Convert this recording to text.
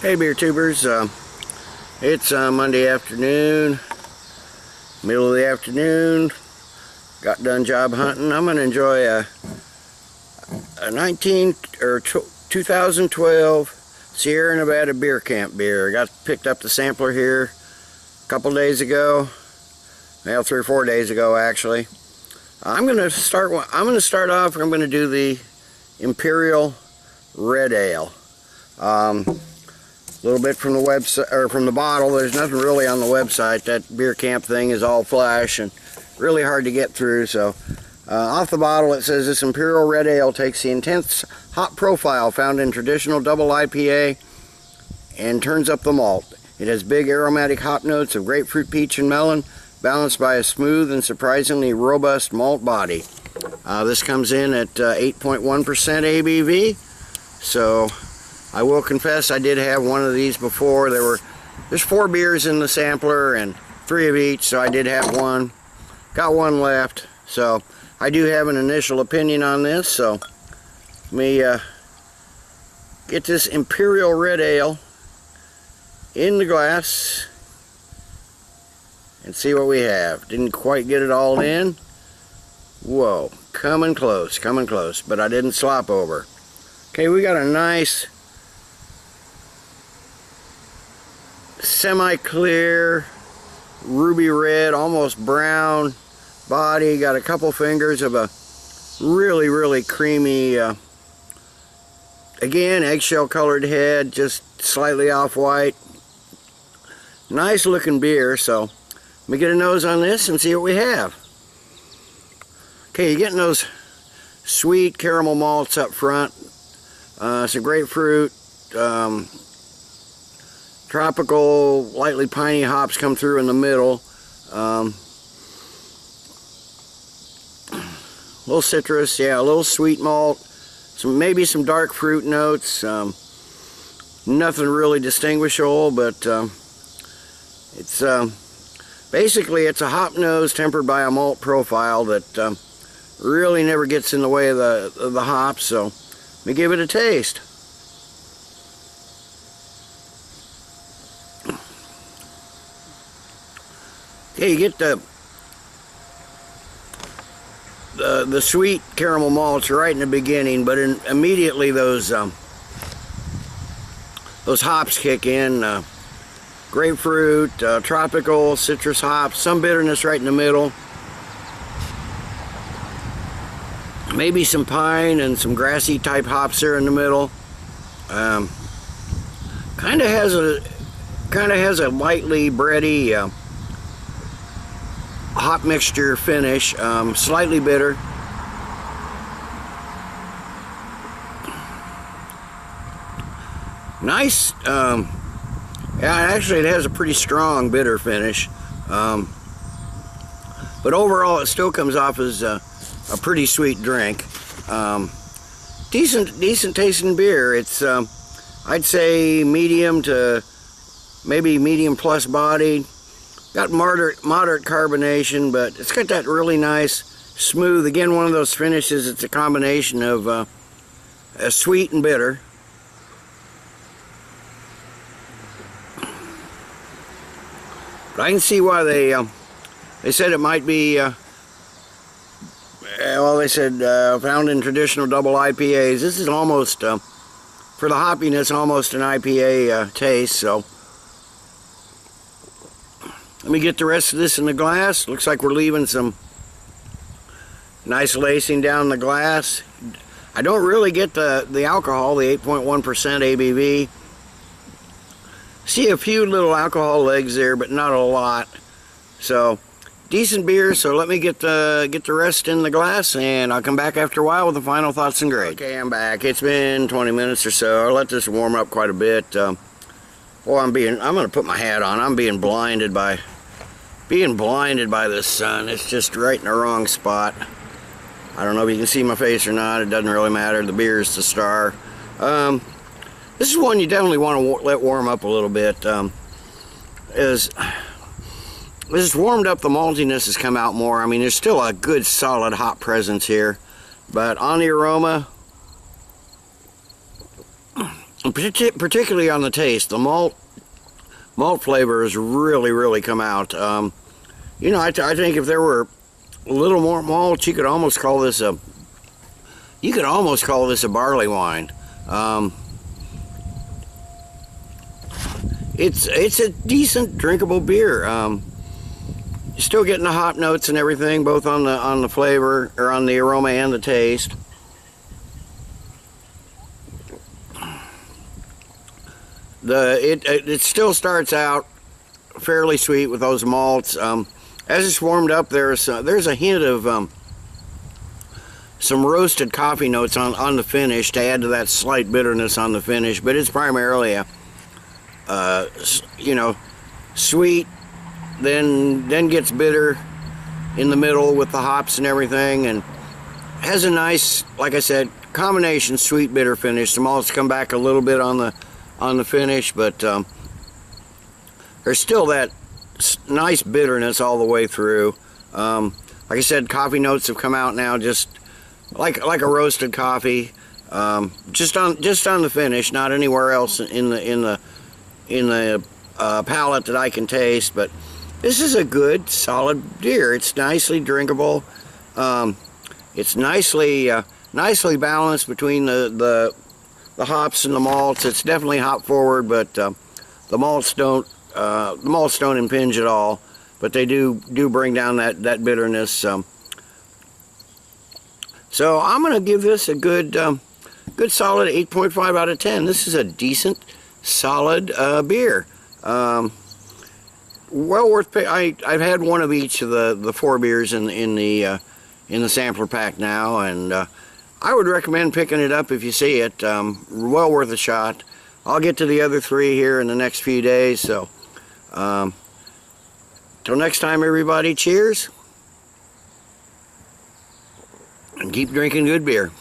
Hey beer tubers, it's Monday afternoon, middle of the afternoon, got done job hunting. I'm going to enjoy a 2012 Sierra Nevada Beer Camp beer. I picked up the sampler here a couple days ago, well 3 or 4 days ago actually. I'm going to start off, I'm going to do the Imperial Red Ale. A little bit from the website, or from the bottle. There's nothing really on the website. That beer camp thing is all flash and really hard to get through. So off the bottle it says this Imperial Red Ale takes the intense hop profile found in traditional double IPA and turns up the malt. It has big aromatic hop notes of grapefruit, peach, and melon, balanced by a smooth and surprisingly robust malt body. This comes in at 8.1% ABV. So I will confess I did have one of these before. There's 4 beers in the sampler and 3 of each, so I did have one. Got one left, so I do have an initial opinion on this. So let me get this Imperial Red Ale in the glass and see what we have. Didn't quite get it all in. Whoa, coming close, but I didn't slop over. Okay, we got a nice semi-clear ruby red, almost brown body. Got a couple fingers of a really creamy, again, eggshell colored head, just slightly off-white. Nice looking beer. So let me get a nose on this and see what we have. Okay, you're getting those sweet caramel malts up front, some grapefruit, tropical, lightly piney hops come through in the middle. Little citrus, yeah, a little sweet malt, maybe some dark fruit notes. Nothing really distinguishable, but it's basically it's a hop nose tempered by a malt profile that really never gets in the way of the hops. So let me give it a taste. Okay, you get the sweet caramel malts right in the beginning, but immediately those hops kick in. Grapefruit, tropical, citrus hops, some bitterness right in the middle. Maybe some pine and some grassy type hops there in the middle. Kind of has a lightly bready hop mixture finish, slightly bitter. Nice. Yeah, actually it has a pretty strong bitter finish, but overall it still comes off as a pretty sweet drink. Decent tasting beer. It's I'd say medium to maybe medium plus body. Got moderate carbonation, but it's got that really nice smooth, again, one of those finishes. It's a combination of sweet and bitter. But I can see why they said it might be, well, they said found in traditional double IPAs. This is almost, for the hoppiness, almost an IPA taste. So let me get the rest of this in the glass. Looks like we're leaving some nice lacing down the glass. I don't really get the alcohol, the 8.1% ABV. See a few little alcohol legs there, but not a lot. So decent beer. So let me get the rest in the glass, and I'll come back after a while with the final thoughts and grade. Okay, I'm back. It's been 20 minutes or so. I'll let this warm up quite a bit. Boy, I'm gonna put my hat on. I'm being blinded by the sun. It's just right in the wrong spot. I don't know if you can see my face or not. It doesn't really matter. The beer is the star. This is one you definitely want to let warm up a little bit. As it's warmed up, the maltiness has come out more. I mean, there's still a good solid hop presence here, but on the aroma, particularly on the taste. The malt flavor has really come out. You know, I think if there were a little more malt, you could almost call this a barley wine. It's a decent drinkable beer. You're still getting the hop notes and everything, both on the flavor, or on the aroma and the taste. It still starts out fairly sweet with those malts. As it's warmed up, there's a hint of some roasted coffee notes on the finish to add to that slight bitterness on the finish. But it's primarily a you know, sweet, then gets bitter in the middle with the hops and everything, and has a nice, like I said, combination sweet bitter finish. The malts come back a little bit on the finish, but there's still that nice bitterness all the way through. Like I said, coffee notes have come out now, just like a roasted coffee, just on the finish, not anywhere else in the palate that I can taste. But this is a good solid beer. It's nicely drinkable. It's nicely balanced between the hops and the malts. It's definitely hop forward, but the malts don't impinge at all, but they do bring down that bitterness. So I'm gonna give this a good solid 8.5 out of 10. This is a decent solid beer. Well worth pay. I've had one of each of the 4 beers in the sampler pack now, and I would recommend picking it up if you see it. Well worth a shot. I'll get to the other 3 here in the next few days. So till next time, everybody, cheers, and keep drinking good beer.